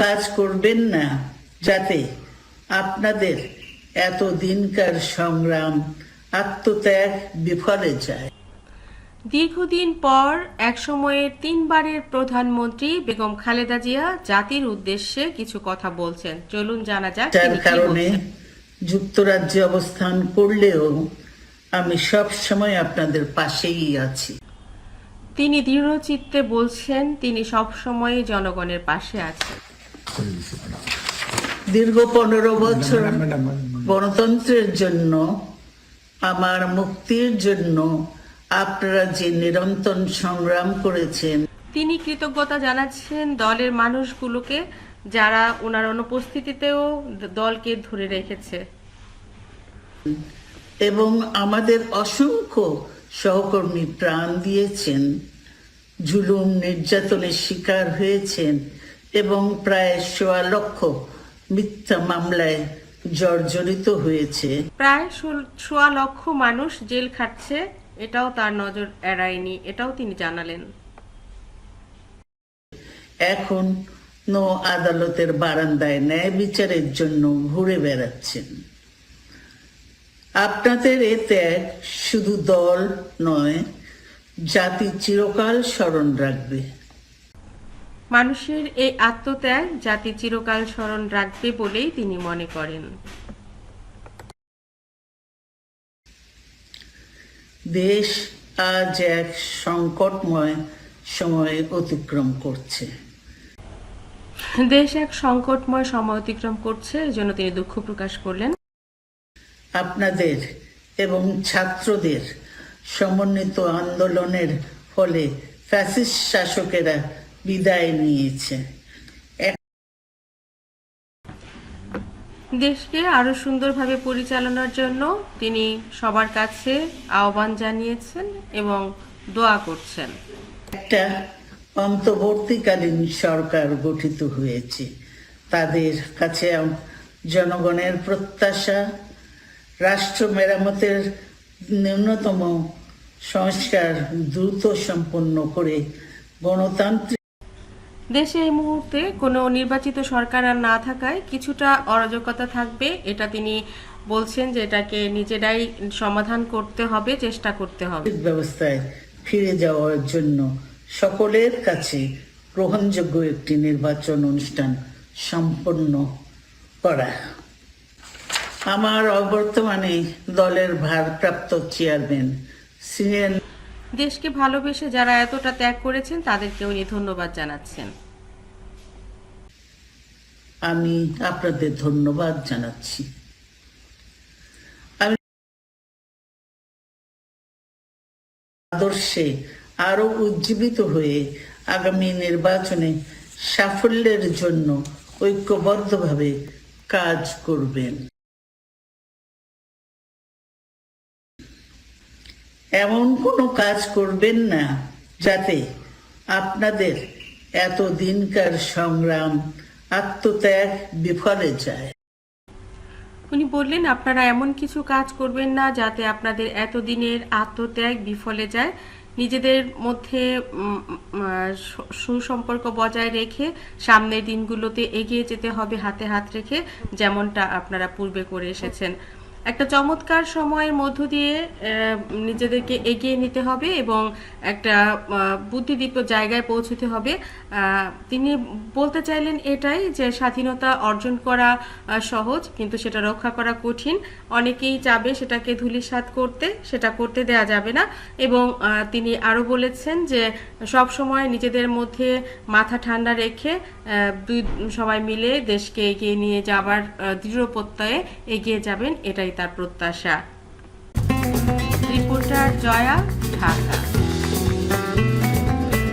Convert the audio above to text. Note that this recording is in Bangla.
কাজ করবেন না যাতে আপনাদের এতদিনকার সংগ্রাম আত্মত্যাগ বিফলে যায়। দীর্ঘদিন পর একসময়ের 3 বারের প্রধানমন্ত্রী বেগম খালেদা জিয়া জাতির উদ্দেশ্যে কিছু কথা বলছেন। চলুন জানা যাক তার কারণে যুক্তরাজ্যে অবস্থান করলেও আমি সব সময় আপনাদের পাশেই আছি। তিনি দৃঢ়চিত্তে বলছেন তিনি সব সময় জনগণের পাশে আছেন। দীর্ঘ 15 বছর গণতন্ত্রের জন্য, আমার মুক্তির জন্য আপনারা যে নিরন্তর সংগ্রাম করেছেন। তিনি কৃতজ্ঞতা জানাচ্ছেন দলের মানুষগুলোকে যারা ওনার অনুপস্থিতিতেও দলকে ধরে রেখেছে এবং আমাদের অসংখ্য সহকর্মী প্রাণ দিয়েছেন, জুলুম নির্যাতনের শিকার হয়েছেন এবং প্রায় 1.25 লক্ষ মিথ্যা মামলায় জর্জরিত হয়েছে। প্রায় 1.25 লক্ষ মানুষ জেল খাটছে, এটাও তার নজর এড়ায়নি, এটাও তিনি জানালেন। এখন আদালতের বারান্দায় ন্যায় বিচারের জন্য ঘুরে বেড়াচ্ছেন। আপনাদের এ ত্যাগ শুধু দল নয়, জাতি চিরকাল স্মরণ রাখবে। মানুষের এই আত্মত্যাগ জাতি চিরকাল স্মরণ রাখবে বলেই তিনি মনে করেন। দেশ আজ এক সংকটময় সময় অতিক্রম করছে। দেশ এক সংকটময় সময় অতিক্রম করছে, এজন্য তিনি দুঃখ প্রকাশ করলেন। আপনাদের এবং ছাত্রদের সমন্বিত আন্দোলনের ফলে ফ্যাসিস্ট শাসকেরা বিদায় নিয়েছে। দেশকে আরো সুন্দরভাবে পরিচালনার জন্য তিনি সবার কাছে আহ্বান জানিয়েছেন এবং দোয়া করছেন। একটা অন্তর্বর্তীকালীন সরকার গঠিত হয়েছে। তাদের কাছে জনগণের প্রত্যাশা রাষ্ট্র মেরামতের ন্যূনতম সংস্কার দ্রুত সম্পন্ন করে গণতান্ত্রিক দেশে এই মুহূর্তে কোনো নির্বাচিত সরকার আর না থাকায় কিছুটা অরাজকতা থাকবে, এটা তিনি বলছেন যে এটাকে নিজেরাই সমাধান করতে হবে, চেষ্টা করতে হবে। ব্যবস্থায় ফিরে যাওয়ার জন্য সকলের কাছে গ্রহণযোগ্য একটি নির্বাচন অনুষ্ঠান সম্পন্ন করা। আমার অবর্তমানে দলের ভারপ্রাপ্ত চেয়ারম্যান সিনিয়র দেশকে ভালোবেসে যারা এতটা ত্যাগ করেছেন তাদেরকে উনি ধন্যবাদ জানাচ্ছেন। আমি আপনাদের ধন্যবাদ জানাচ্ছি। আমি আদর্শে আরো উজ্জীবিত হয়ে আগামী নির্বাচনে সাফল্যের জন্য ঐক্যবদ্ধভাবে কাজ করবেন। এমন কোনো কাজ করবেন না যাতে আপনাদের এতদিনকার সংগ্রাম আত্মত্যাগ বিফলে যায়। উনি বললেন আপনারা এমন কিছু কাজ করবেন না যাতে আপনাদের এতদিনের আত্মত্যাগ বিফলে যায়। নিজেদের মধ্যে সুসম্পর্ক বজায় রেখে সামনের দিনগুলোতে এগিয়ে যেতে হবে হাতে হাত রেখে, যেমনটা আপনারা পূর্বে করে এসেছেন। একটা চমৎকার সময়ের মধ্য দিয়ে নিজেদেরকে এগিয়ে নিতে হবে এবং একটা বুদ্ধিদীপ্ত জায়গায় পৌঁছতে হবে। তিনি বলতে চাইলেন এটাই যে স্বাধীনতা অর্জন করা সহজ, কিন্তু সেটা রক্ষা করা কঠিন। অনেকেই চাবে সেটাকে ধূলিসাৎ করতে, সেটা করতে দেয়া যাবে না। এবং তিনি আরো বলেছেন যে সব সময় নিজেদের মধ্যে মাথা ঠান্ডা রেখে সবাই মিলে দেশকে এগিয়ে নিয়ে যাবার দৃঢ় প্রত্যয়ে এগিয়ে যাবেন, এটাই তার প্রত্যাশা। রিপোর্টার জয়া, ঢাকা।